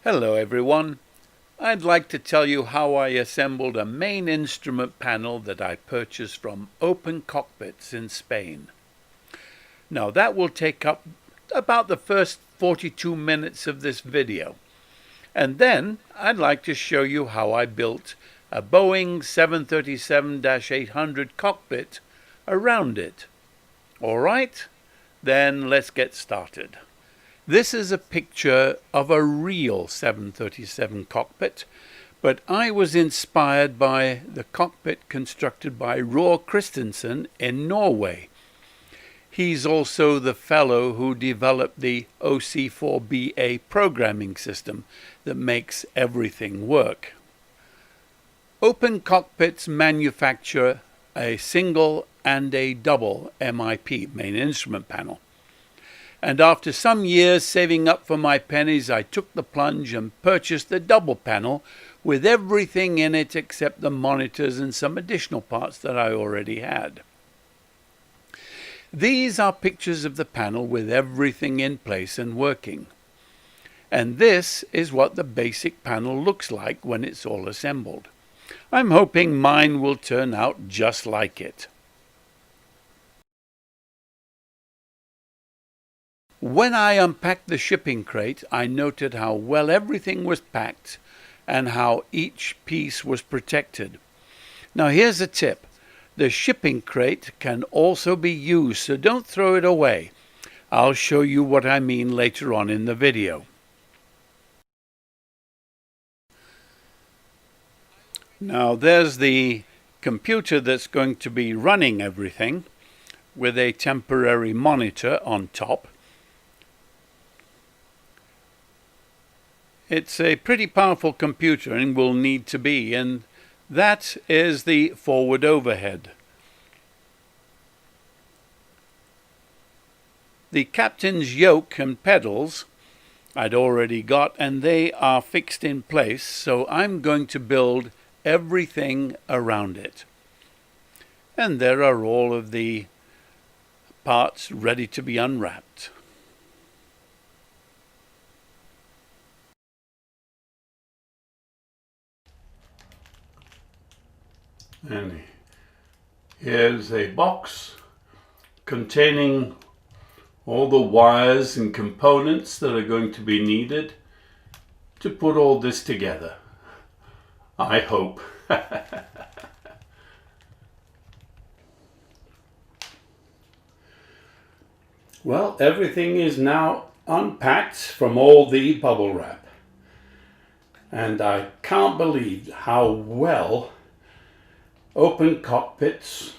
Hello everyone. I'd like to tell you how I assembled a main instrument panel that I purchased from Opencockpits in Spain. Now that will take up about the first 42 minutes of this video. And then I'd like to show you how I built a Boeing 737-800 cockpit around it. All right? Then let's get started. This is a picture of a real 737 cockpit, but I was inspired by the cockpit constructed by Roar Christensen in Norway. He's also the fellow who developed the OC4BA programming system that makes everything work. Opencockpits manufacture a single and a double MIP, main instrument panel. And after some years saving up for my pennies, I took the plunge and purchased the double panel with everything in it except the monitors and some additional parts that I already had. These are pictures of the panel with everything in place and working. And this is what the basic panel looks like when it's all assembled. I'm hoping mine will turn out just like it. When I unpacked the shipping crate, I noted how well everything was packed and how each piece was protected. Now here's a tip. The shipping crate can also be used, so don't throw it away. I'll show you what I mean later on in the video. Now there's the computer that's going to be running everything with a temporary monitor on top. It's a pretty powerful computer and will need to be, and that is the forward overhead. The captain's yoke and pedals I'd already got, and they are fixed in place, so I'm going to build everything around it. And there are all of the parts ready to be unwrapped. And here's a box containing all the wires and components that are going to be needed to put all this together. I hope. Well, everything is now unpacked from all the bubble wrap. And I can't believe how well Opencockpits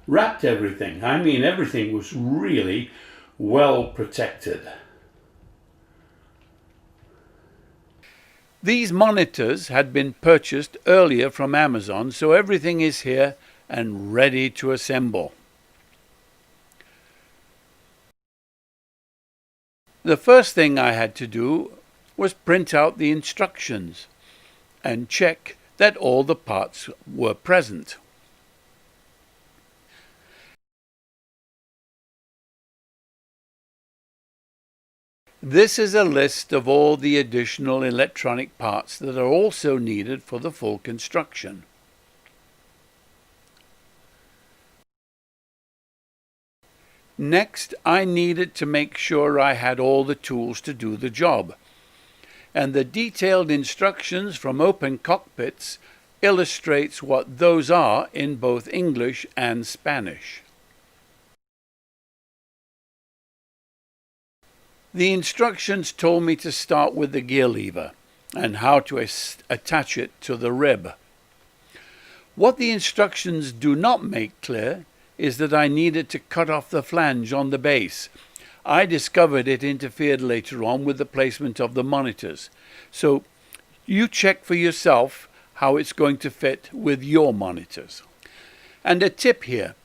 wrapped everything. I mean, everything was really well protected. These monitors had been purchased earlier from Amazon, so everything is here and ready to assemble. The first thing I had to do was print out the instructions and check that all the parts were present. This is a list of all the additional electronic parts that are also needed for the full construction. Next, I needed to make sure I had all the tools to do the job, and the detailed instructions from Opencockpits illustrates what those are in both English and Spanish. The instructions told me to start with the gear lever and how to attach it to the rib. What the instructions do not make clear is that I needed to cut off the flange on the base. I discovered it interfered later on with the placement of the monitors. So you check for yourself how it's going to fit with your monitors. And a tip here.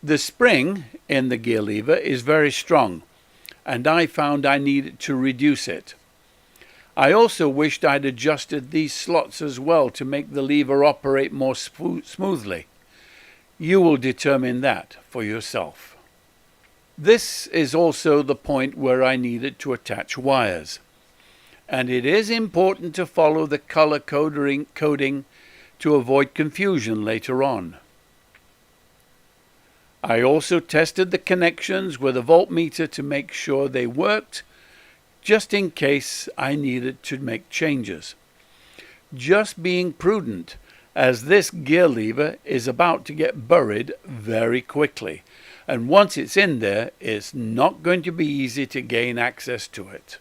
The spring in the gear lever is very strong, and I found I needed to reduce it. I also wished I'd adjusted these slots as well to make the lever operate more smoothly. You will determine that for yourself. This is also the point where I needed to attach wires. and it is important to follow the color coding to avoid confusion later on. I also tested the connections with a voltmeter to make sure they worked, just in case I needed to make changes. Just being prudent, as this gear lever is about to get buried very quickly, and once it's in there, it's not going to be easy to gain access to it.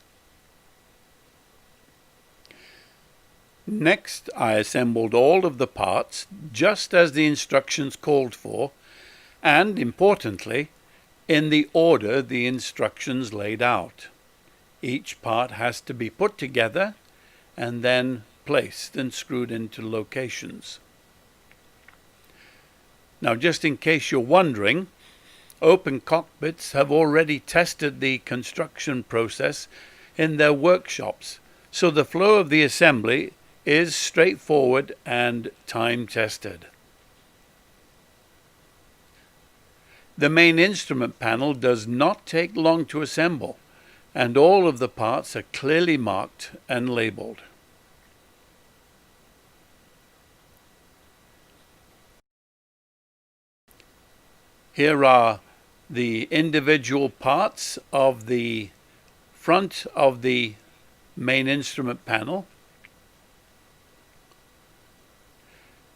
Next, I assembled all of the parts just as the instructions called for, and importantly, in the order the instructions laid out. Each part has to be put together and then placed and screwed into locations. Now, just in case you're wondering, Opencockpits have already tested the construction process in their workshops, so the flow of the assembly is straightforward and time-tested. The main instrument panel does not take long to assemble, and all of the parts are clearly marked and labeled. Here are the individual parts of the front of the main instrument panel.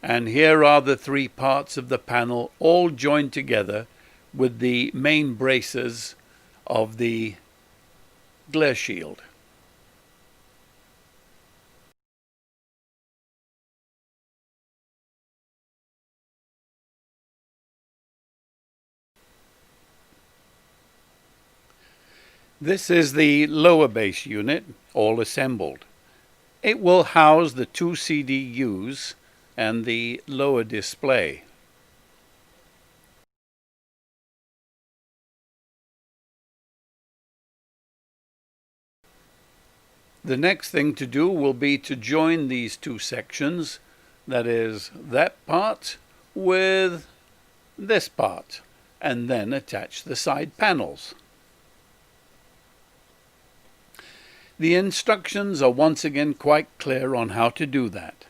And here are the three parts of the panel all joined together with the main braces of the glare shield. This is the lower base unit, all assembled. It will house the two CDUs and the lower display. The next thing to do will be to join these two sections, that is, that part with this part, and then attach the side panels. The instructions are once again quite clear on how to do that,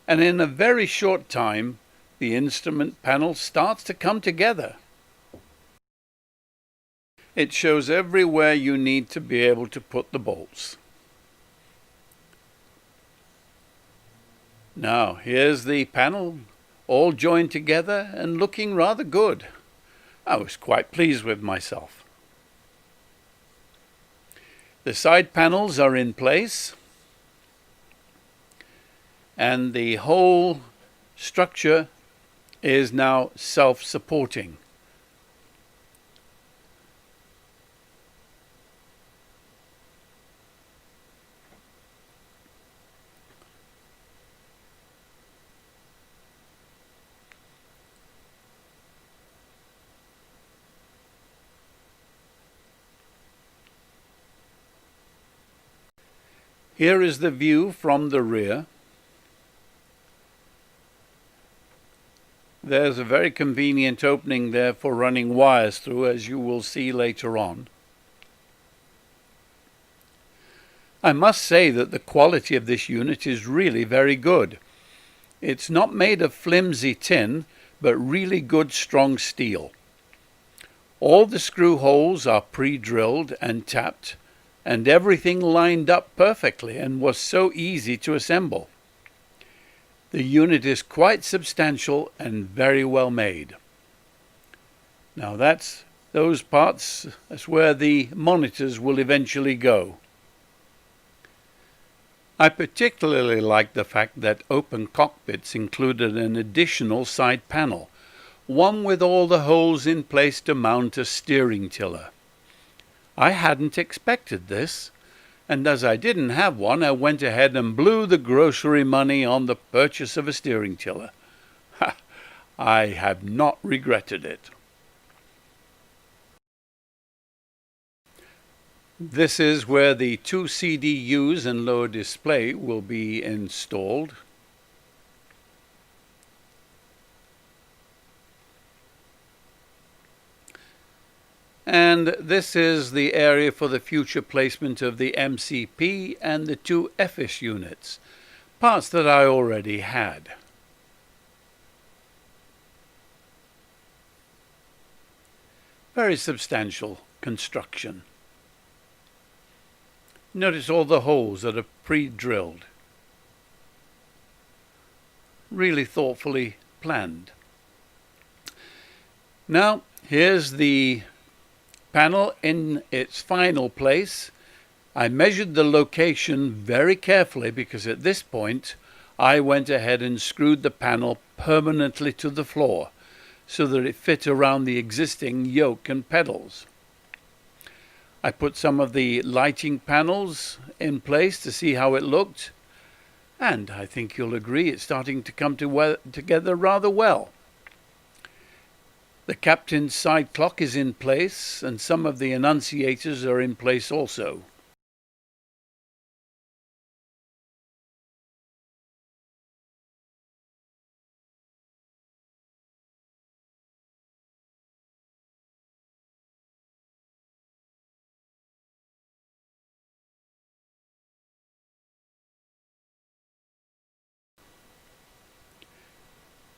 and in a very short time the instrument panel starts to come together. It shows everywhere you need to be able to put the bolts. Now here's the panel all joined together and looking rather good. I was quite pleased with myself. The side panels are in place, and the whole structure is now self-supporting. Here is the view from the rear. There's a very convenient opening there for running wires through, as you will see later on. I must say that the quality of this unit is really very good. It's not made of flimsy tin, but really good strong steel. All the screw holes are pre-drilled and tapped, and everything lined up perfectly and was so easy to assemble. The unit is quite substantial and very well made. Now those parts, that's where the monitors will eventually go. I particularly like the fact that Opencockpits included an additional side panel, one with all the holes in place to mount a steering tiller. I hadn't expected this, and as I didn't have one, I went ahead and blew the grocery money on the purchase of a steering tiller. I have not regretted it. This is where the two CDUs and lower display will be installed. And this is the area for the future placement of the MCP and the two FS units, parts that I already had. Very substantial construction. Notice all the holes that are pre-drilled. Really thoughtfully planned. Now, here's the panel in its final place. I measured the location very carefully because at this point I went ahead and screwed the panel permanently to the floor so that it fit around the existing yoke and pedals. I put some of the lighting panels in place to see how it looked, and I think you'll agree it's starting to come together rather well. The captain's side clock is in place, and some of the annunciators are in place also.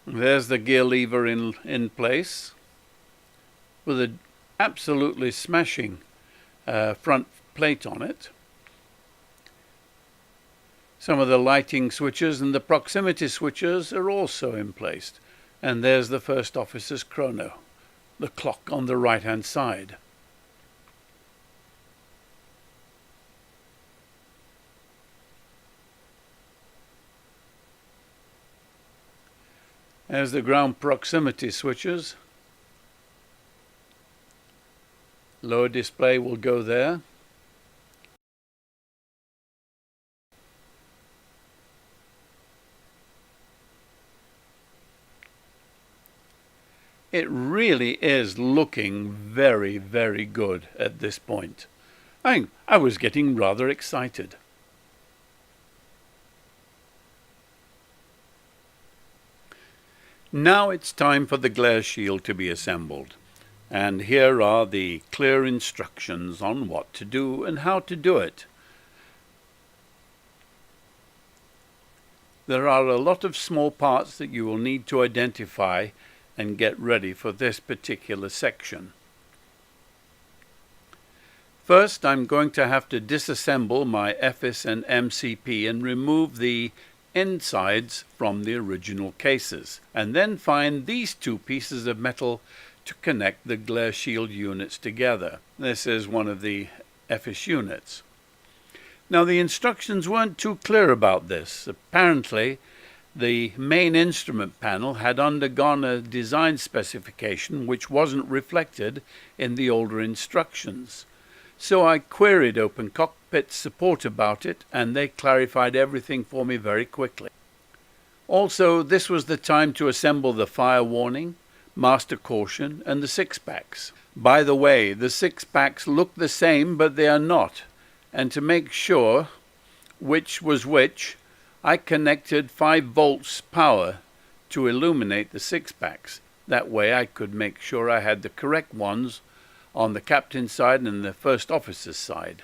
There's the gear lever in place with an absolutely smashing front plate on it. Some of the lighting switches and the proximity switches are also in place. And there's the first officer's chrono, the clock on the right hand side. There's the ground proximity switches. Lower display will go there. It really is looking very, very good at this point. I was getting rather excited. Now it's time for the glare shield to be assembled. And here are the clear instructions on what to do and how to do it. There are a lot of small parts that you will need to identify and get ready for this particular section. First, I'm going to have to disassemble my FS and MCP and remove the insides from the original cases, and then find these two pieces of metal to connect the glare shield units together. This is one of the FS units. Now, the instructions weren't too clear about this. Apparently, the main instrument panel had undergone a design specification which wasn't reflected in the older instructions. So I queried Opencockpits support about it, and they clarified everything for me very quickly. Also, this was the time to assemble the fire warning, master caution, and the six-packs. By the way, the six-packs look the same, but they are not. And to make sure which was which, I connected 5 volts power to illuminate the six-packs. That way I could make sure I had the correct ones on the captain's side and the first officer's side.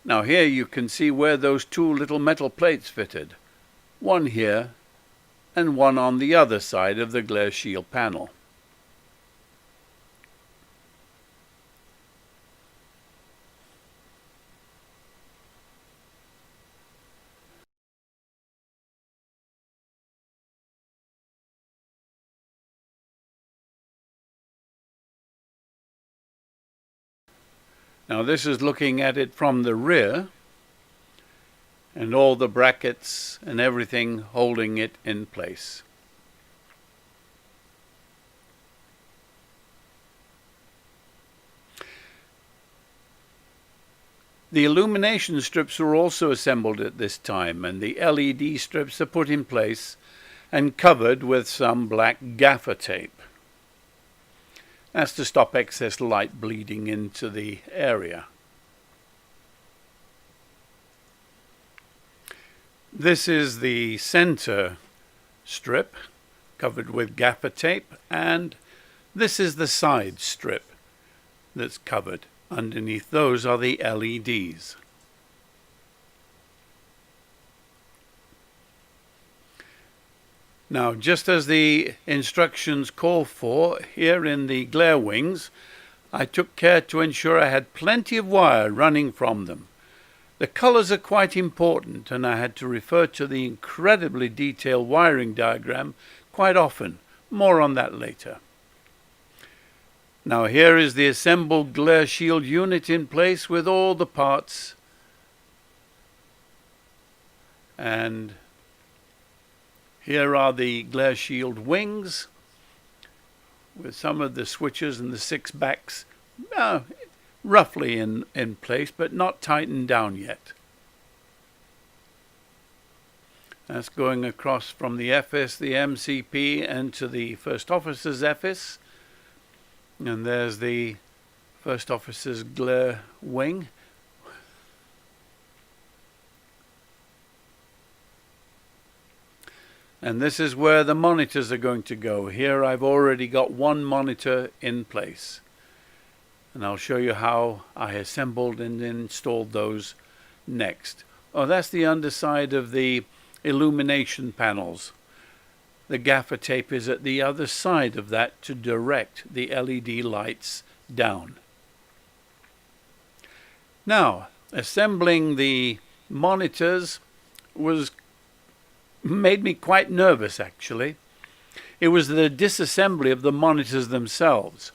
Now here you can see where those two little metal plates fitted. One here and one on the other side of the glare shield panel. Now this is looking at it from the rear, and all the brackets and everything holding it in place. The illumination strips were also assembled at this time, and the LED strips are put in place and covered with some black gaffer tape. That's to stop excess light bleeding into the area. This is the center strip covered with gaffer tape, and This is the side strip that's covered. Underneath those are the LEDs. Now, just as the instructions call for, here in the glare wings, I took care to ensure I had plenty of wire running from them. The colors are quite important, and I had to refer to the incredibly detailed wiring diagram quite often. More on that later. Now here is the assembled glare shield unit in place with all the parts, and here are the glare shield wings with some of the switches and the 6 backs roughly in place, but not tightened down yet. That's going across from the FS, the MCP, and to the First Officer's FS. And there's the First Officer's glare wing. And this is where the monitors are going to go. Here I've already got one monitor in place. And I'll show you how I assembled and installed those next. Oh, that's the underside of the illumination panels. The gaffer tape is at the other side of that to direct the LED lights down. Now, assembling the monitors made me quite nervous, actually. It was the disassembly of the monitors themselves.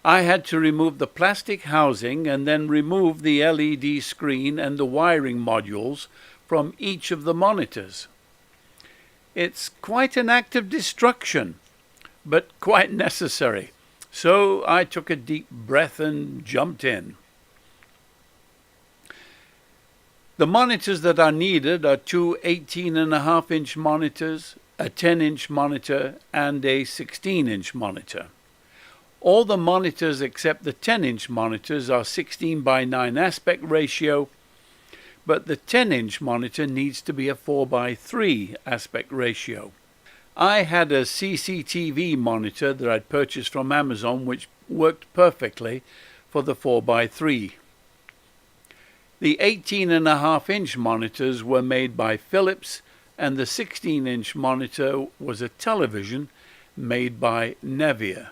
I had to remove the plastic housing and then remove the LED screen and the wiring modules from each of the monitors. It's quite an act of destruction, but quite necessary. So I took a deep breath and jumped in. The monitors that are needed are two 18.5-inch monitors, a 10-inch monitor, and a 16-inch monitor. All the monitors except the 10-inch monitors are 16:9 aspect ratio, but the 10-inch monitor needs to be a 4:3 aspect ratio. I had a CCTV monitor that I'd purchased from Amazon which worked perfectly for the 4:3. The 18.5-inch monitors were made by Philips, and the 16-inch monitor was a television made by Nevia.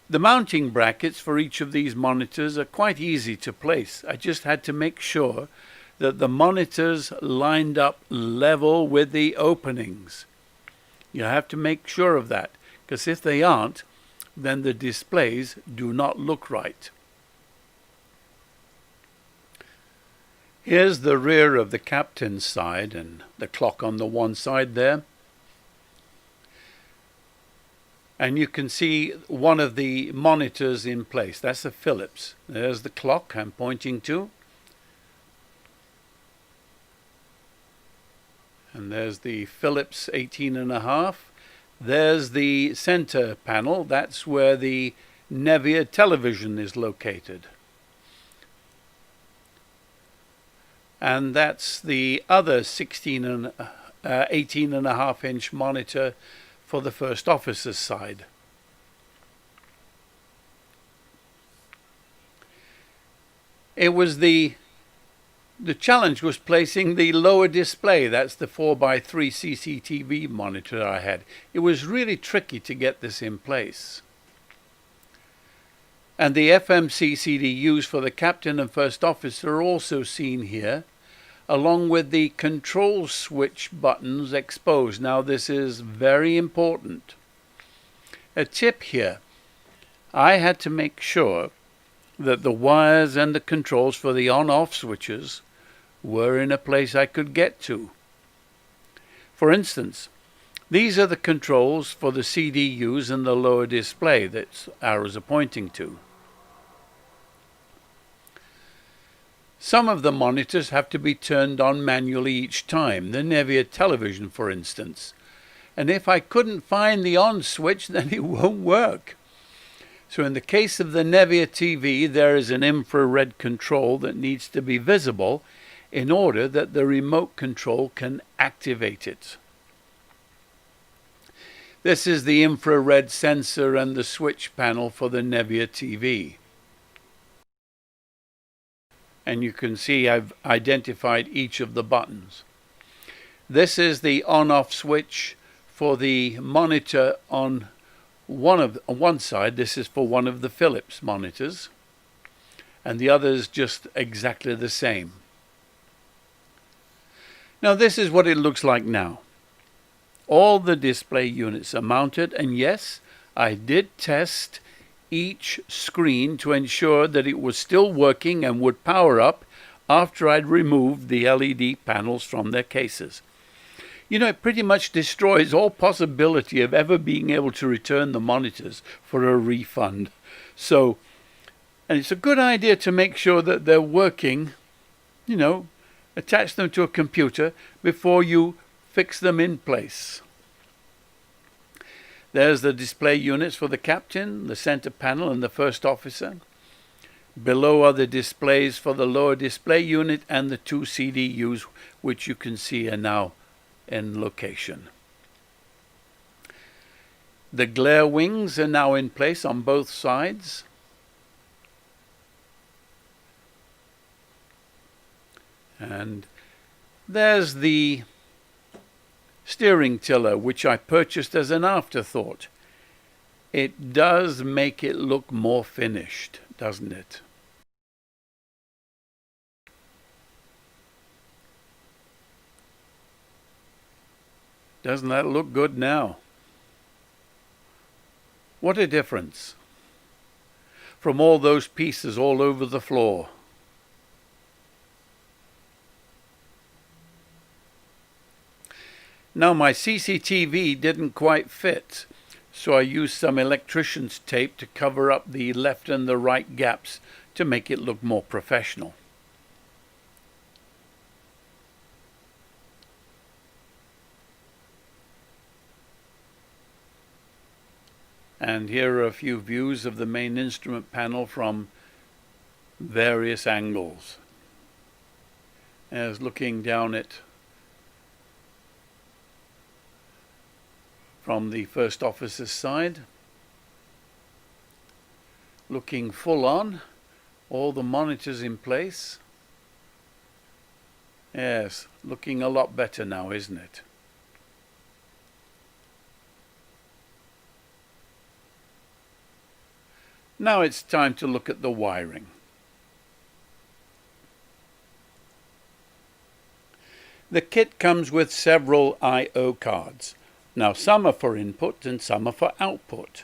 The mounting brackets for each of these monitors are quite easy to place. I just had to make sure that the monitors lined up level with the openings. You have to make sure of that, because if they aren't, then the displays do not look right. Here's the rear of the captain's side and the clock on the one side there. And you can see one of the monitors in place. That's a Philips. There's the clock I'm pointing to. And there's the Philips 18.5. There's the center panel. That's where the Nevia television is located. And that's the other 18.5-inch monitor for the First Officer's side. It was the challenge was placing the lower display. That's the 4:3 CCTV monitor I had. It was really tricky to get this in place. And the FMC CDUs for the captain and first officer are also seen here, along with the control switch buttons exposed. Now this is very important. A tip here, I had to make sure that the wires and the controls for the on-off switches were in a place I could get to. For instance, these are the controls for the CDUs and the lower display that arrows are pointing to. Some of the monitors have to be turned on manually each time, the Nevia television for instance. And if I couldn't find the on switch, then it won't work. So in the case of the Nevia TV, there is an infrared control that needs to be visible in order that the remote control can activate it. This is the infrared sensor and the switch panel for the Nevia TV. And you can see I've identified each of the buttons. This is the on-off switch for the monitor on one side. This is for one of the Philips monitors, and the other is just exactly the same. Now this is what it looks like now. All the display units are mounted, and yes, I did test each screen to ensure that it was still working and would power up after I'd removed the LED panels from their cases. You know, it pretty much destroys all possibility of ever being able to return the monitors for a refund. So, and it's a good idea to make sure that they're working, you know, attach them to a computer before you fix them in place. There's the display units for the captain, the center panel, and the first officer. Below are the displays for the lower display unit and the two CDUs, which you can see are now in location. The glare wings are now in place on both sides. And there's the steering tiller, which I purchased as an afterthought. It does make it look more finished, doesn't it? Doesn't that look good now? What a difference from all those pieces all over the floor. Now my CCTV didn't quite fit, so I used some electrician's tape to cover up the left and the right gaps to make it look more professional. And here are a few views of the main instrument panel from various angles. As looking down it from the first officer's side, looking full on, all the monitors in place. Yes, looking a lot better now, isn't it? Now it's time to look at the wiring. The kit comes with several I/O cards. Now some are for input and some are for output.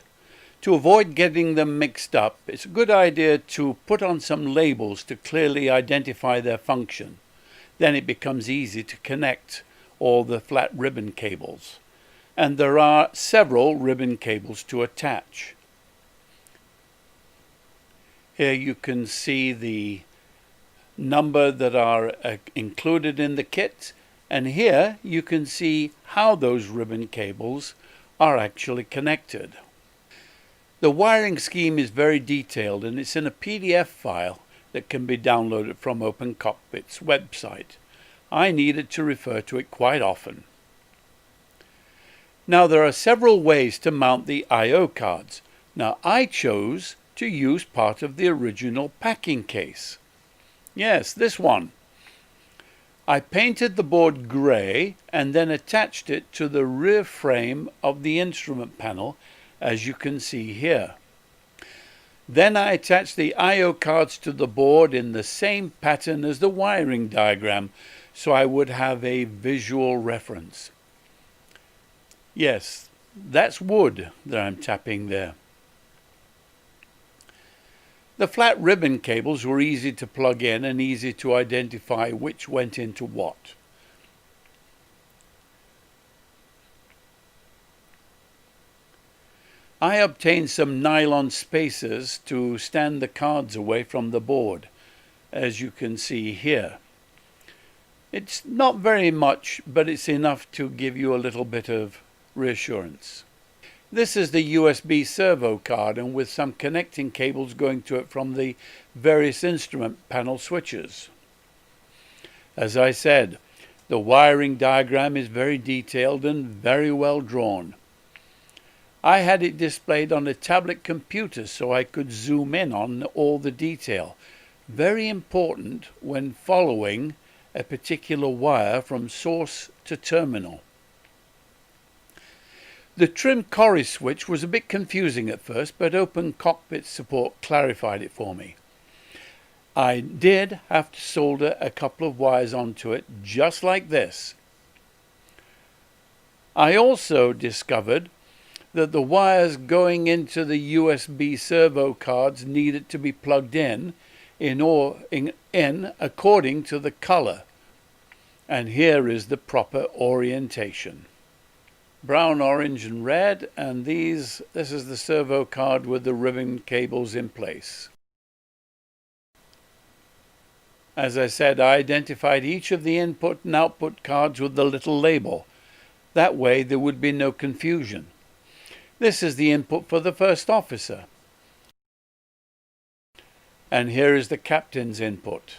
To avoid getting them mixed up, it's a good idea to put on some labels to clearly identify their function. Then it becomes easy to connect all the flat ribbon cables. And there are several ribbon cables to attach. Here you can see the number that are included in the kit, and here you can see how those ribbon cables are actually connected. The wiring scheme is very detailed, and it's in a PDF file that can be downloaded from Opencockpits website. I needed to refer to it quite often. Now there are several ways to mount the I/O cards. Now I chose to use part of the original packing case. Yes, this one. I painted the board grey and then attached it to the rear frame of the instrument panel, as you can see here. Then I attached the I/O cards to the board in the same pattern as the wiring diagram, so I would have a visual reference. Yes, that's wood that I'm tapping there. The flat ribbon cables were easy to plug in and easy to identify which went into what. I obtained some nylon spacers to stand the cards away from the board, as you can see here. It's not very much, but it's enough to give you a little bit of reassurance. This is the USB servo card, and with some connecting cables going to it from the various instrument panel switches. As I said, the wiring diagram is very detailed and very well drawn. I had it displayed on a tablet computer so I could zoom in on all the detail. Very important when following a particular wire from source to terminal. The trim Corrie switch was a bit confusing at first, but Opencockpits support clarified it for me. I did have to solder a couple of wires onto it, just like this. I also discovered that the wires going into the USB servo cards needed to be plugged in according to the color. And here is the proper orientation. Brown, orange and red, and this is the servo card with the ribbon cables in place. As I said, I identified each of the input and output cards with the little label. That way there would be no confusion. This is the input for the first officer. And here is the captain's input.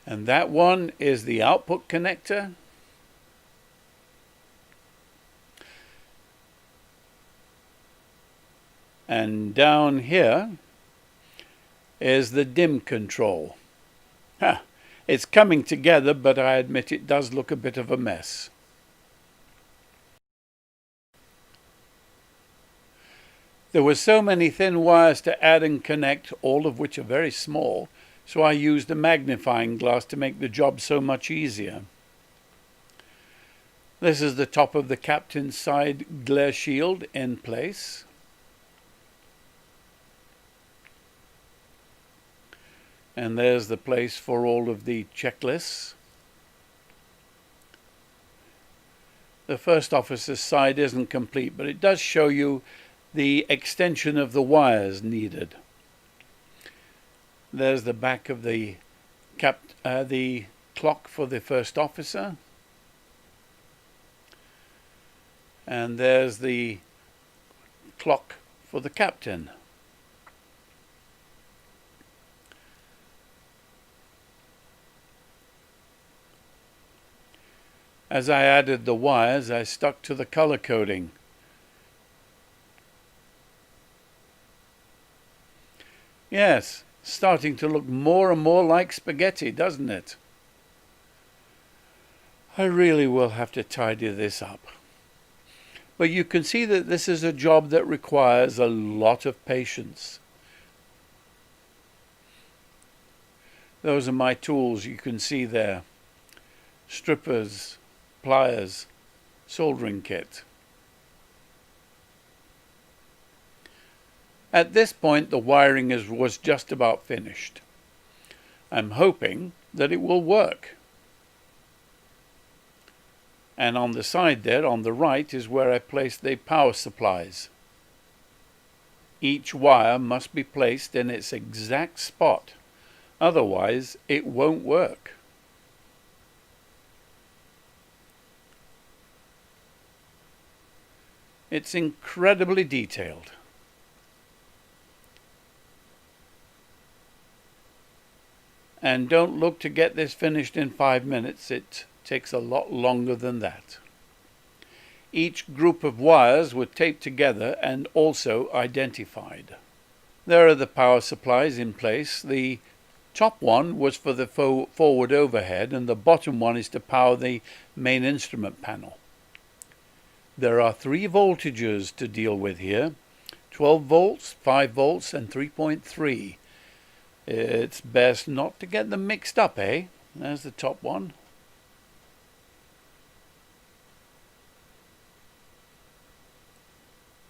And that one is the output connector. And down here is the dim control. It's coming together, but I admit it does look a bit of a mess. There were so many thin wires to add and connect, all of which are very small, so I used a magnifying glass to make the job so much easier. This is the top of the captain's side glare shield in place. And there's the place for all of the checklists. The first officer's side isn't complete, but it does show you the extension of the wires needed. There's the back of the clock for the first officer. And there's the clock for the captain. As I added the wires, I stuck to the color coding. Yes, starting to look more and more like spaghetti, doesn't it? I really will have to tidy this up. But you can see that this is a job that requires a lot of patience. Those are my tools you can see there. Strippers, pliers, soldering kit. At this point, the wiring was just about finished. I'm hoping that it will work. And on the side there, on the right, is where I placed the power supplies. Each wire must be placed in its exact spot, otherwise it won't work. It's incredibly detailed. And don't look to get this finished in 5 minutes. It takes a lot longer than that. Each group of wires were taped together and also identified. There are the power supplies in place. The top one was for the forward overhead, and the bottom one is to power the main instrument panel. There are 3 voltages to deal with here: 12 volts, 5 volts, and 3.3. It's best not to get them mixed up, eh? There's the top one.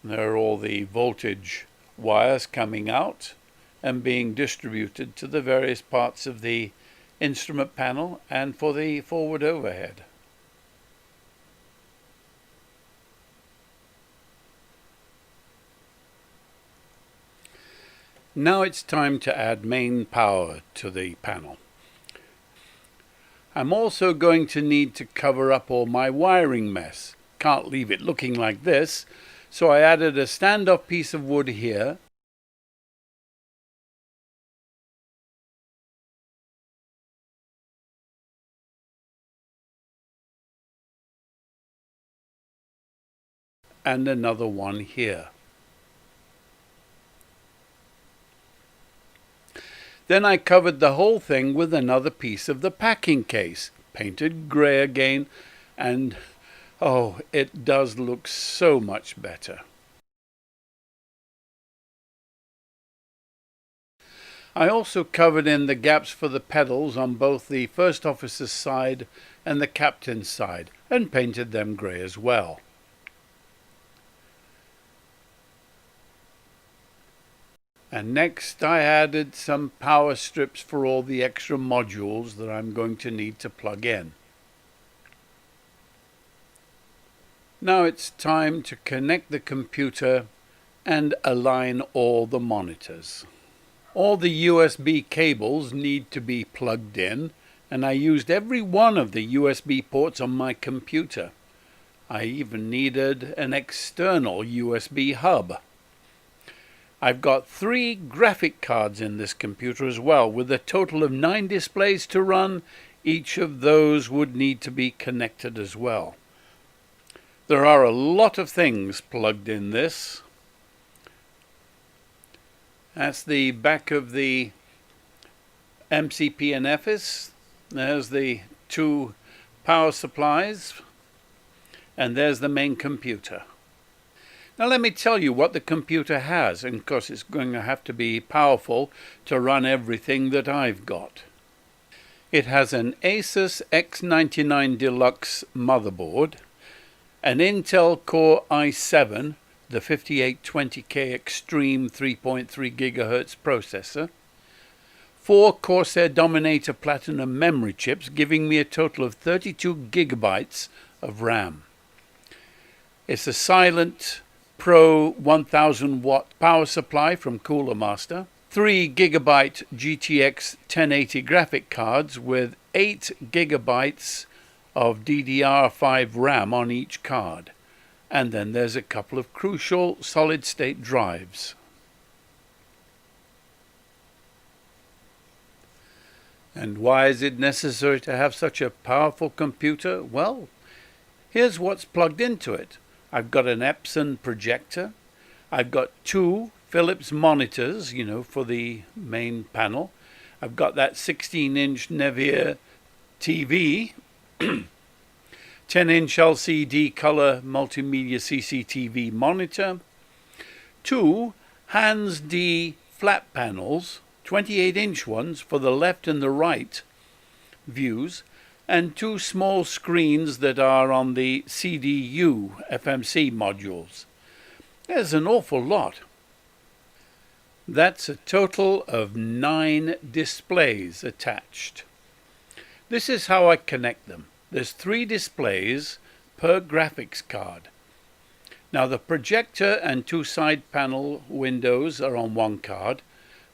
There are all the voltage wires coming out and being distributed to the various parts of the instrument panel and for the forward overhead. Now it's time to add main power to the panel. I'm also going to need to cover up all my wiring mess. Can't leave it looking like this, so I added a standoff piece of wood here and another one here. Then I covered the whole thing with another piece of the packing case, painted grey again, and oh, it does look so much better. I also covered in the gaps for the pedals on both the first officer's side and the captain's side, and painted them grey as well. And next I added some power strips for all the extra modules that I'm going to need to plug in. Now it's time to connect the computer and align all the monitors. All the USB cables need to be plugged in, and I used every one of the USB ports on my computer. I even needed an external USB hub. I've got 3 graphic cards in this computer as well, with a total of 9 displays to run. Each of those would need to be connected as well. There are a lot of things plugged in this. That's the back of the MCP and FS. There's the 2 power supplies, and there's the main computer. Now let me tell you what the computer has, and of course it's going to have to be powerful to run everything that I've got. It has an Asus X99 Deluxe motherboard, an Intel Core i7, the 5820K Extreme 3.3 GHz processor, 4 Corsair Dominator Platinum memory chips, giving me a total of 32 gigabytes of RAM. It's a silent Pro 1000 watt power supply from Cooler Master, 3 gigabyte GTX 1080 graphic cards with 8 gigabytes of DDR5 RAM on each card, and then there's a couple of crucial solid state drives. And why is it necessary to have such a powerful computer? Well, here's what's plugged into it. I've got an Epson projector. I've got 2 Philips monitors, for the main panel. I've got that 16-inch Nevier TV, 10-inch LCD color multimedia CCTV monitor, 2 Hans D flat panels, 28-inch ones for the left and the right views, and 2 small screens that are on the CDU FMC modules. There's an awful lot. That's a total of 9 displays attached. This is how I connect them. There's 3 displays per graphics card. Now the projector and 2 side panel windows are on one card.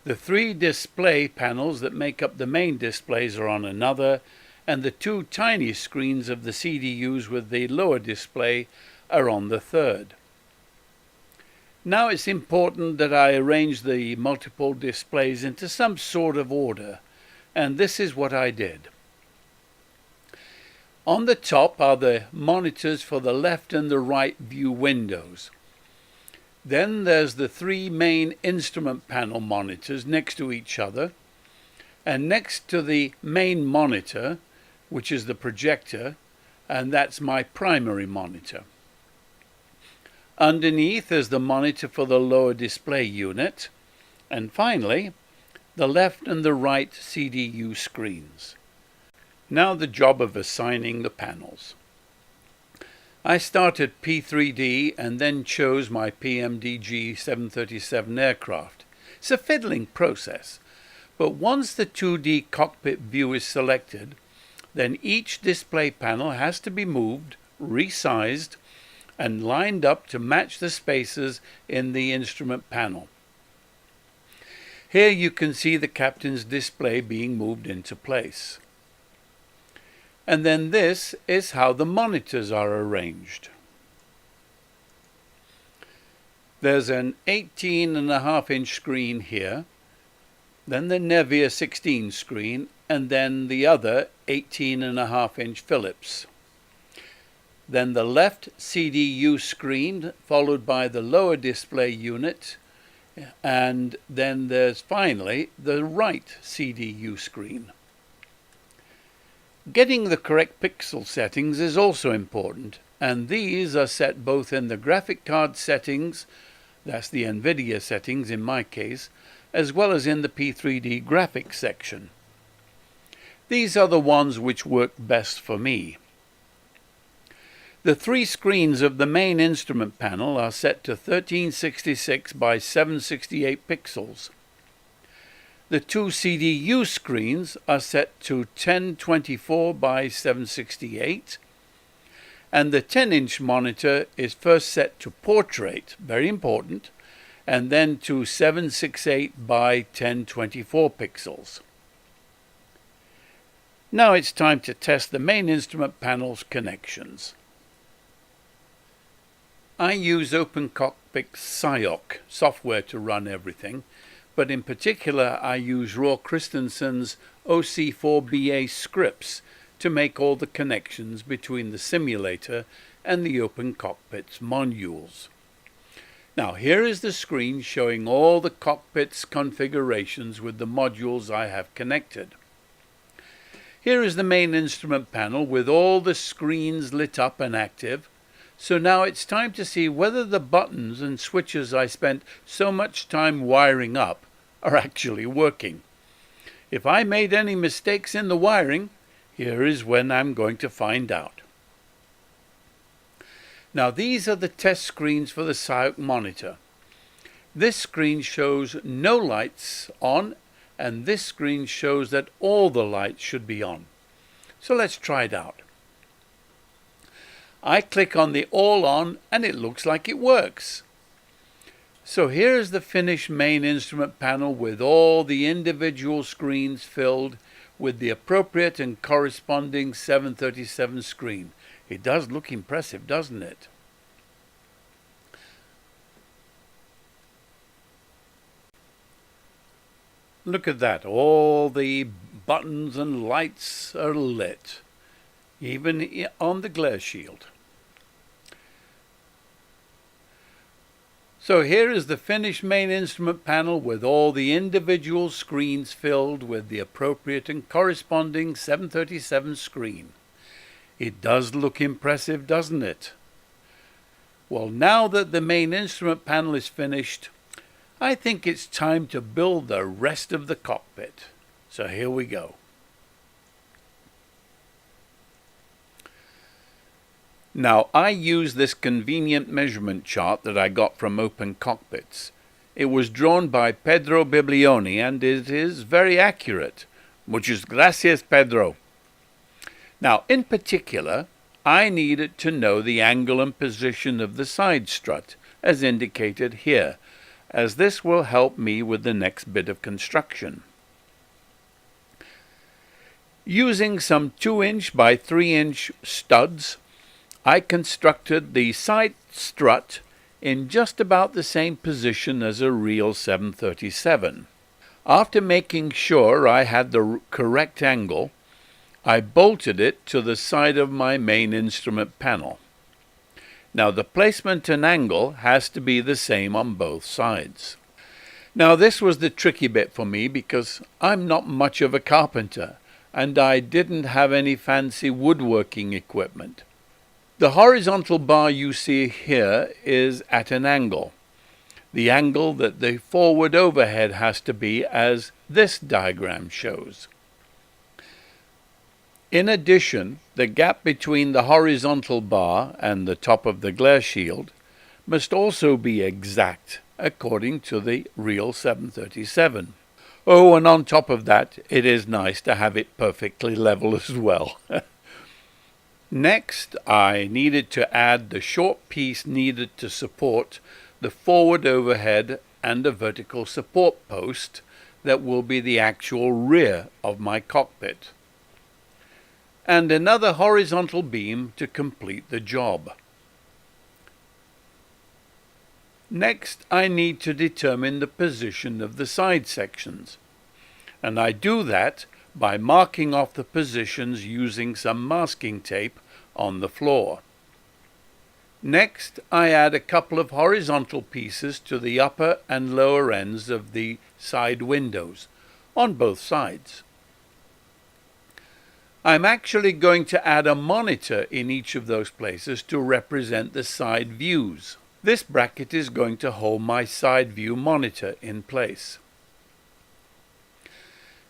The 3 display panels that make up the main displays are on another, and the 2 tiny screens of the CDUs with the lower display are on the third. Now it's important that I arrange the multiple displays into some sort of order, and this is what I did. On the top are the monitors for the left and the right view windows. Then there's the 3 main instrument panel monitors next to each other, and next to the main monitor, which is the projector, and that's my primary monitor. Underneath is the monitor for the lower display unit, and finally the left and the right CDU screens. Now the job of assigning the panels. I started P3D and then chose my PMDG 737 aircraft. It's a fiddling process, but once the 2D cockpit view is selected, then each display panel has to be moved, resized, and lined up to match the spaces in the instrument panel. Here you can see the captain's display being moved into place. And then this is how the monitors are arranged. There's an 18.5-inch screen here, then the Nevier 16 screen, and then the other 18.5-inch Philips. then the left CDU screen, followed by the lower display unit, and then there's finally the right CDU screen. Getting the correct pixel settings is also important, and these are set both in the graphic card settings, that's the NVIDIA settings in my case, as well as in the P3D graphics section. These are the ones which work best for me. The three screens of the main instrument panel are set to 1366 by 768 pixels. The two CDU screens are set to 1024 by 768, and the 10-inch monitor is first set to portrait, very important, and then to 768 by 1024 pixels. Now it's time to test the main instrument panel's connections. I use Opencockpits SIOC software to run everything, but in particular I use Roar Christensen's OC4BA scripts to make all the connections between the simulator and the Opencockpits modules. Now here is the screen showing all the cockpit's configurations with the modules I have connected. Here is the main instrument panel with all the screens lit up and active. So now it's time to see whether the buttons and switches I spent so much time wiring up are actually working. If I made any mistakes in the wiring, here is when I'm going to find out. Now these are the test screens for the SIOC monitor. This screen shows no lights on, and this screen shows that all the lights should be on. So let's try it out. I click on the all on and it looks like it works. So here's the finished main instrument panel with all the individual screens filled with the appropriate and corresponding 737 screen. It does look impressive, doesn't it? Look at that, all the buttons and lights are lit, even on the glare shield. So here is the finished main instrument panel with all the individual screens filled with the appropriate and corresponding 737 screen. It does look impressive, doesn't it? Well, now that the main instrument panel is finished, I think it's time to build the rest of the cockpit. So here we go. Now, I use this convenient measurement chart that I got from Opencockpits. It was drawn by Pedro Biblioni and it is very accurate. Muchas gracias, Pedro. Now, in particular, I needed to know the angle and position of the side strut, as indicated here, as this will help me with the next bit of construction. Using some 2-inch by 3-inch studs, I constructed the side strut in just about the same position as a real 737. After making sure I had the correct angle, I bolted it to the side of my main instrument panel. Now the placement and angle has to be the same on both sides. Now this was the tricky bit for me because I'm not much of a carpenter and I didn't have any fancy woodworking equipment. The horizontal bar you see here is at an angle. The angle that the forward overhead has to be, as this diagram shows. In addition, the gap between the horizontal bar and the top of the glare shield must also be exact according to the real 737. Oh, and on top of that, it is nice to have it perfectly level as well. Next, I needed to add the short piece needed to support the forward overhead and a vertical support post that will be the actual rear of my cockpit, and another horizontal beam to complete the job. Next, I need to determine the position of the side sections, and I do that by marking off the positions using some masking tape on the floor. Next, I add a couple of horizontal pieces to the upper and lower ends of the side windows, on both sides. I'm actually going to add a monitor in each of those places to represent the side views. This bracket is going to hold my side view monitor in place.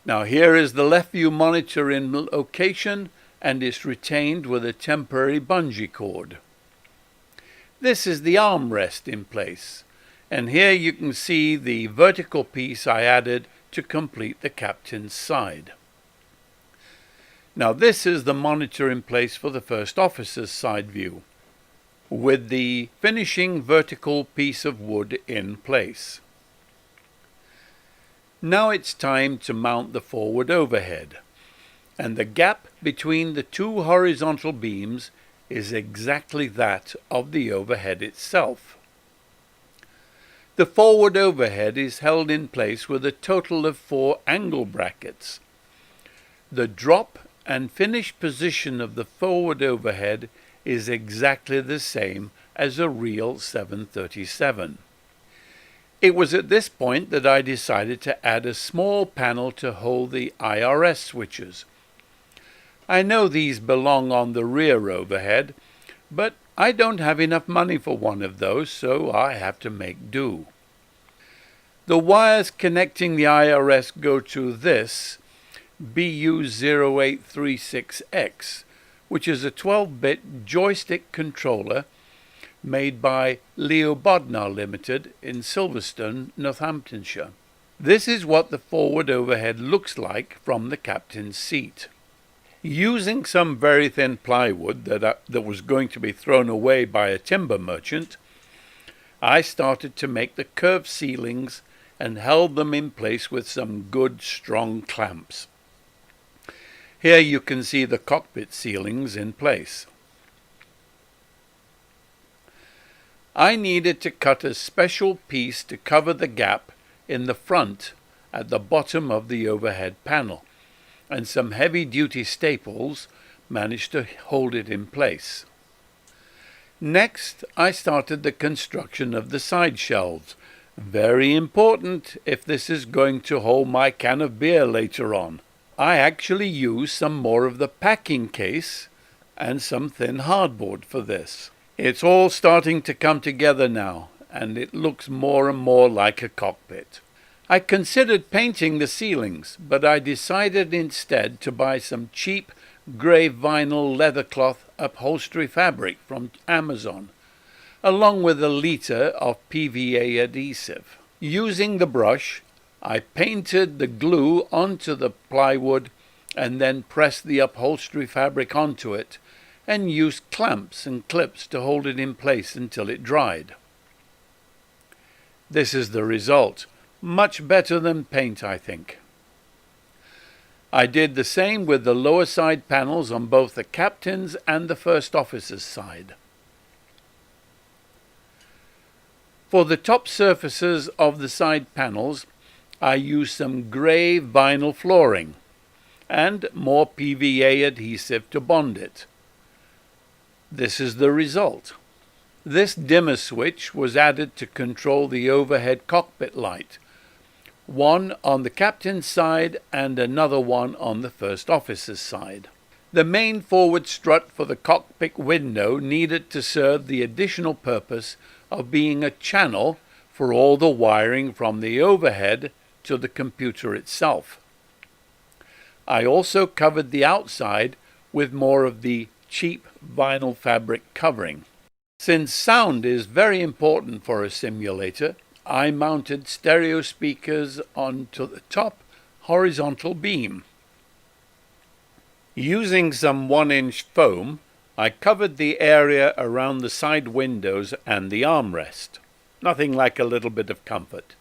Now here is the left view monitor in location, and it's retained with a temporary bungee cord. This is the armrest in place, and here you can see the vertical piece I added to complete the captain's side. Now this is the monitor in place for the first officer's side view, with the finishing vertical piece of wood in place. Now it's time to mount the forward overhead, and the gap between the two horizontal beams is exactly that of the overhead itself. The forward overhead is held in place with a total of 4 angle brackets. The drop and finish position of the forward overhead is exactly the same as a real 737. It was at this point that I decided to add a small panel to hold the IRS switches. I know these belong on the rear overhead, but I don't have enough money for one of those, so I have to make do. The wires connecting the IRS go to this BU0836X, which is a 12-bit joystick controller made by Leo Bodnar Limited in Silverstone, Northamptonshire. This is what the forward overhead looks like from the captain's seat. Using some very thin plywood that was going to be thrown away by a timber merchant, I started to make the curved ceilings and held them in place with some good strong clamps. Here you can see the cockpit ceilings in place. I needed to cut a special piece to cover the gap in the front at the bottom of the overhead panel, and some heavy-duty staples managed to hold it in place. Next, I started the construction of the side shelves. Very important if this is going to hold my can of beer later on. I actually used some more of the packing case and some thin hardboard for this. It's all starting to come together now, and it looks more and more like a cockpit. I considered painting the ceilings, but I decided instead to buy some cheap grey vinyl leathercloth upholstery fabric from Amazon, along with a litre of PVA adhesive. Using the brush, I painted the glue onto the plywood and then pressed the upholstery fabric onto it and used clamps and clips to hold it in place until it dried. This is the result. Much better than paint, I think. I did the same with the lower side panels on both the captain's and the first officer's side. For the top surfaces of the side panels, I used some grey vinyl flooring and more PVA adhesive to bond it. This is the result. This dimmer switch was added to control the overhead cockpit light, one on the captain's side and another one on the first officer's side. The main forward strut for the cockpit window needed to serve the additional purpose of being a channel for all the wiring from the overhead to the computer itself. I also covered the outside with more of the cheap vinyl fabric covering. Since sound is very important for a simulator, I mounted stereo speakers onto the top horizontal beam. Using some 1-inch foam, I covered the area around the side windows and the armrest. Nothing like a little bit of comfort.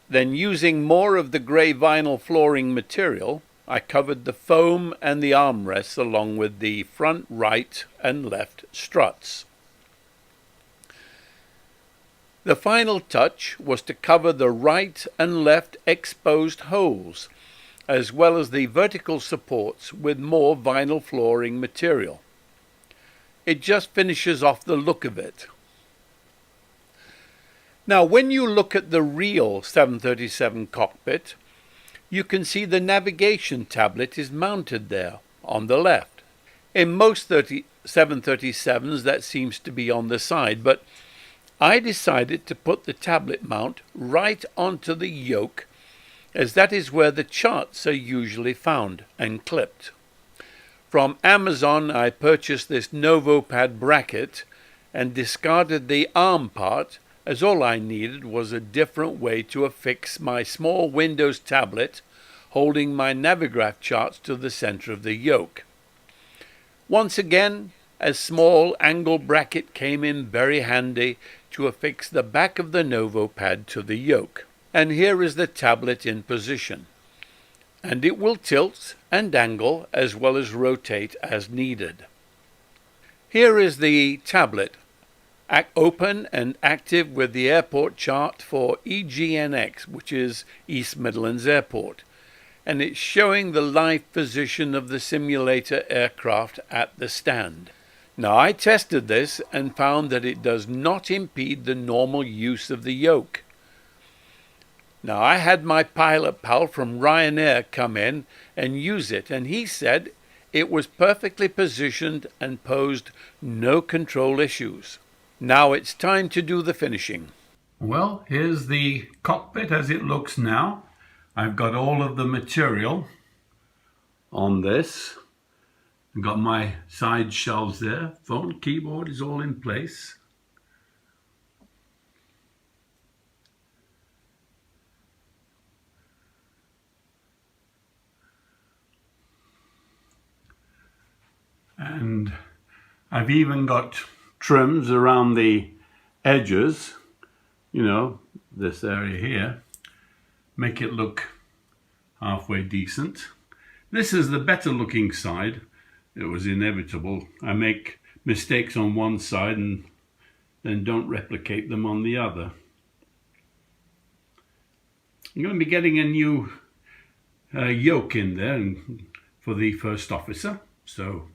Then, using more of the grey vinyl flooring material, I covered the foam and the armrests along with the front right and left struts. The final touch was to cover the right and left exposed holes, as well as the vertical supports with more vinyl flooring material. It just finishes off the look of it. Now, when you look at the real 737 cockpit, you can see the navigation tablet is mounted there on the left. In most 737s, that seems to be on the side, but I decided to put the tablet mount right onto the yoke, as that is where the charts are usually found and clipped. From Amazon, I purchased this NovoPad bracket and discarded the arm part, as all I needed was a different way to affix my small Windows tablet holding my Navigraph charts to the center of the yoke. Once again, a small angle bracket came in very handy to affix the back of the NovoPad to the yoke. And here is the tablet in position. And it will tilt and angle as well as rotate as needed. Here is the tablet, open and active with the airport chart for EGNX, which is East Midlands Airport. And it's showing the live position of the simulator aircraft at the stand. Now, I tested this and found that it does not impede the normal use of the yoke. Now, I had my pilot pal from Ryanair come in and use it, and he said it was perfectly positioned and posed no control issues. Now it's time to do the finishing. Well, here's the cockpit as it looks now. I've got all of the material on this. I've got my side shelves there. Phone, keyboard is all in place. And I've even got trims around the edges, you know, this area here. Make it look halfway decent. This is the better looking side. It was inevitable. I make mistakes on one side and then don't replicate them on the other. I'm going to be getting a new yoke in there for the first officer. So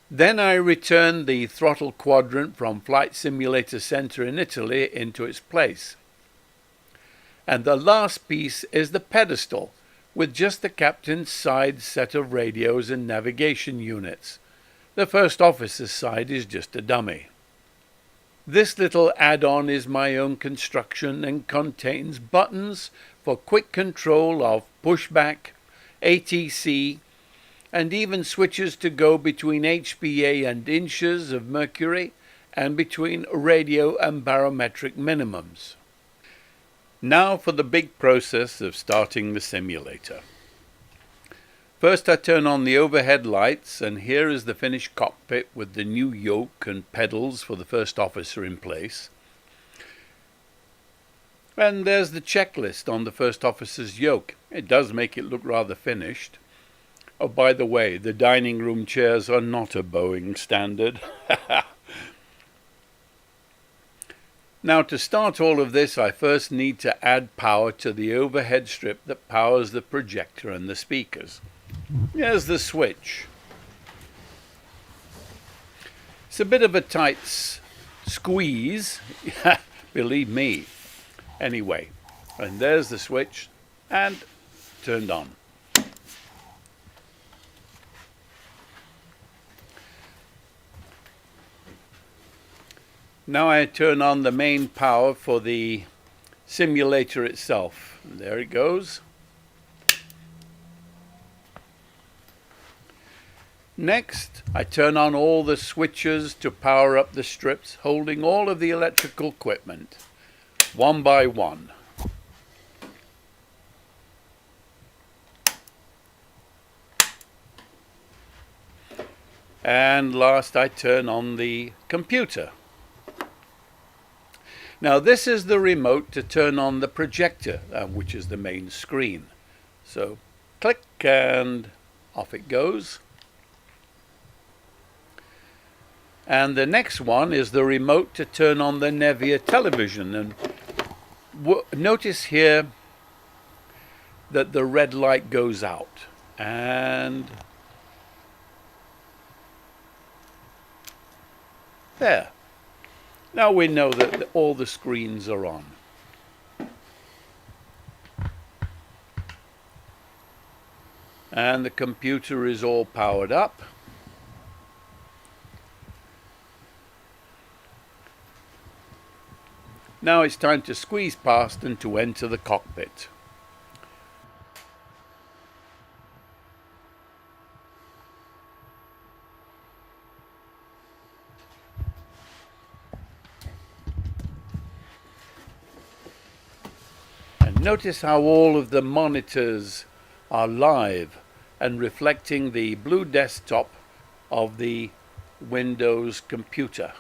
then I returned the throttle quadrant from Flight Simulator Center in Italy into its place. And the last piece is the pedestal, with just the captain's side set of radios and navigation units. The first officer's side is just a dummy. This little add-on is my own construction and contains buttons for quick control of pushback, ATC, and even switches to go between HBA and inches of mercury and between radio and barometric minimums. Now for the big process of starting the simulator. First I turn on the overhead lights, and here is the finished cockpit with the new yoke and pedals for the first officer in place. And there's the checklist on the first officer's yoke. It does make it look rather finished. Oh, by the way, the dining room chairs are not a Boeing standard. Now, to start all of this, I first need to add power to the overhead strip that powers the projector and the speakers. Here's the switch. It's a bit of a tight squeeze, believe me. Anyway, and there's the switch, and turned on. Now I turn on the main power for the simulator itself. There it goes. Next, I turn on all the switches to power up the strips holding all of the electrical equipment, one by one. And last, I turn on the computer. Now this is the remote to turn on the projector, which is the main screen. So click and off it goes. And the next one is the remote to turn on the Nevia television. And notice here that the red light goes out. And there. Now we know that all the screens are on. And the computer is all powered up. Now it's time to squeeze past and to enter the cockpit. And notice how all of the monitors are live and reflecting the blue desktop of the Windows computer.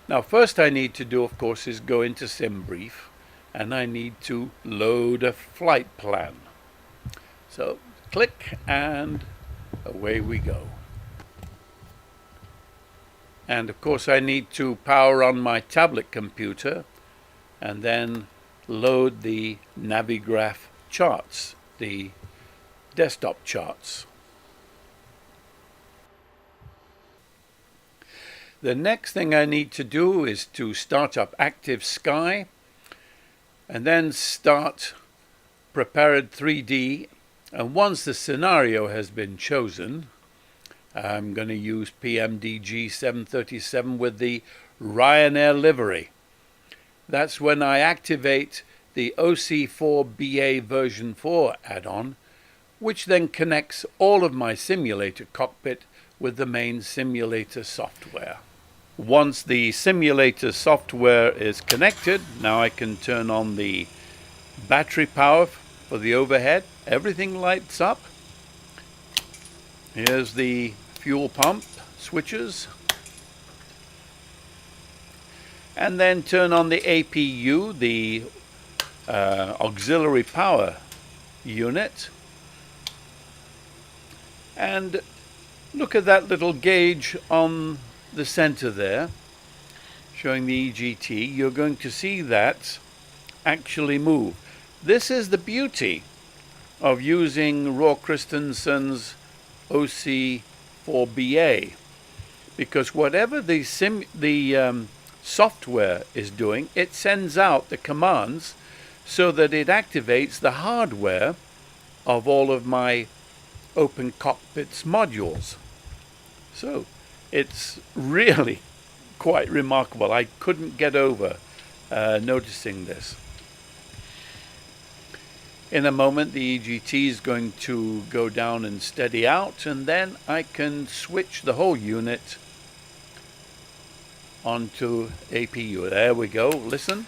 Now first I need to do, of course, is go into SimBrief, and I need to load a flight plan. So click and away we go. And of course I need to power on my tablet computer and then load the Navigraph charts, the desktop charts. The next thing I need to do is to start up Active Sky and then start Prepared 3D. And once the scenario has been chosen, I'm going to use PMDG 737 with the Ryanair livery. That's when I activate the OC4BA version 4 add-on, which then connects all of my simulator cockpit with the main simulator software. Once the simulator software is connected, now I can turn on the battery power for the overhead. Everything lights up. Here's the fuel pump switches. And then turn on the APU, the auxiliary power unit. And look at that little gauge on the center there, showing the EGT. You're going to see that actually move. This is the beauty of using Roar Christensen's OC4BA, because whatever the software is doing, it sends out the commands so that it activates the hardware of all of my Opencockpits modules. So it's really quite remarkable. I couldn't get over noticing this. In a moment, the EGT is going to go down and steady out, and then I can switch the whole unit onto APU. There we go. Listen.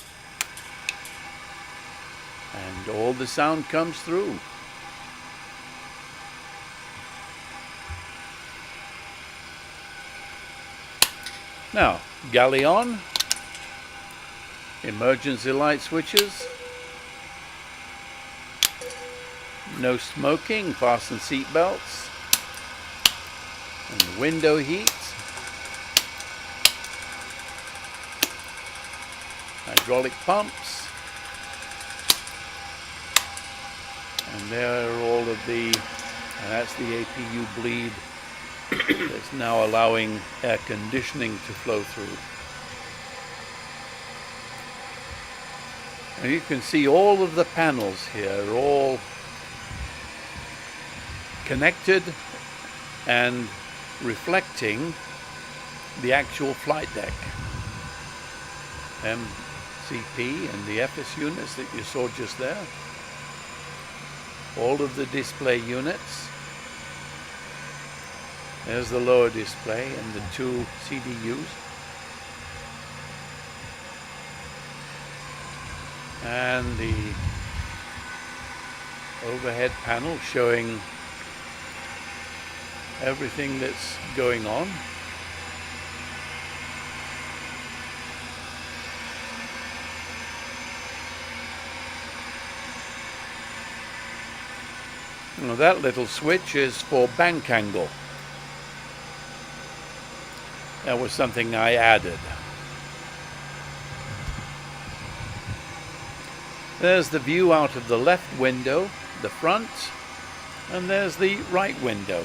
And all the sound comes through. Now, galley on, emergency light switches, no smoking, fasten seat belts, and window heat, hydraulic pumps, and there are all of the, and that's the APU bleed that's now allowing air conditioning to flow through. And you can see all of the panels here are all connected and reflecting the actual flight deck. MCP and the FS units that you saw just there. All of the display units. There's the lower display and the two CDUs. And the overhead panel showing everything that's going on. Now that little switch is for bank angle. That was something I added. There's the view out of the left window, the front, and there's the right window.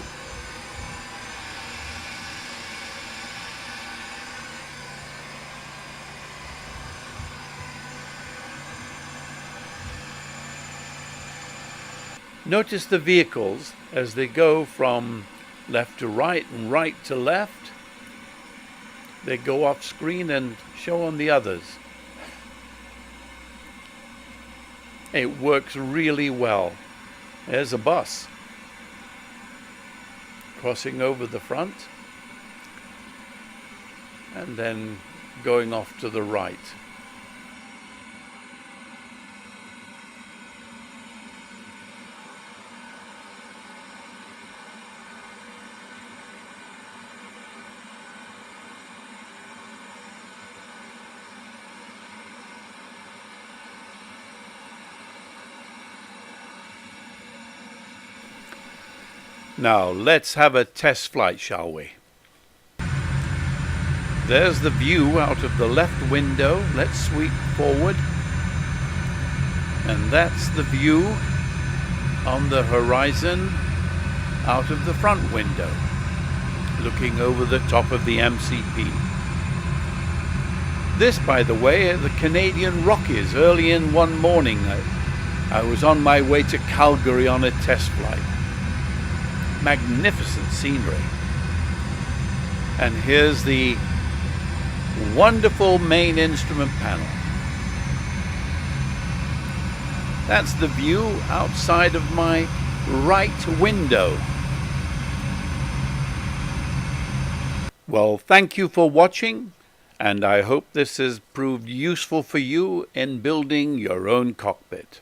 Notice the vehicles as they go from left to right and right to left. They go off screen and show on the others. It works really well. There's a bus crossing over the front and then going off to the right. Now let's have a test flight, shall we? There's the view out of the left window. Let's sweep forward. And that's the view on the horizon out of the front window, looking over the top of the MCP. This, by the way, are the Canadian Rockies. Early in one morning, I was on my way to Calgary on a test flight. Magnificent scenery. And here's the wonderful main instrument panel. That's the view outside of my right window. Well, thank you for watching, and I hope this has proved useful for you in building your own cockpit.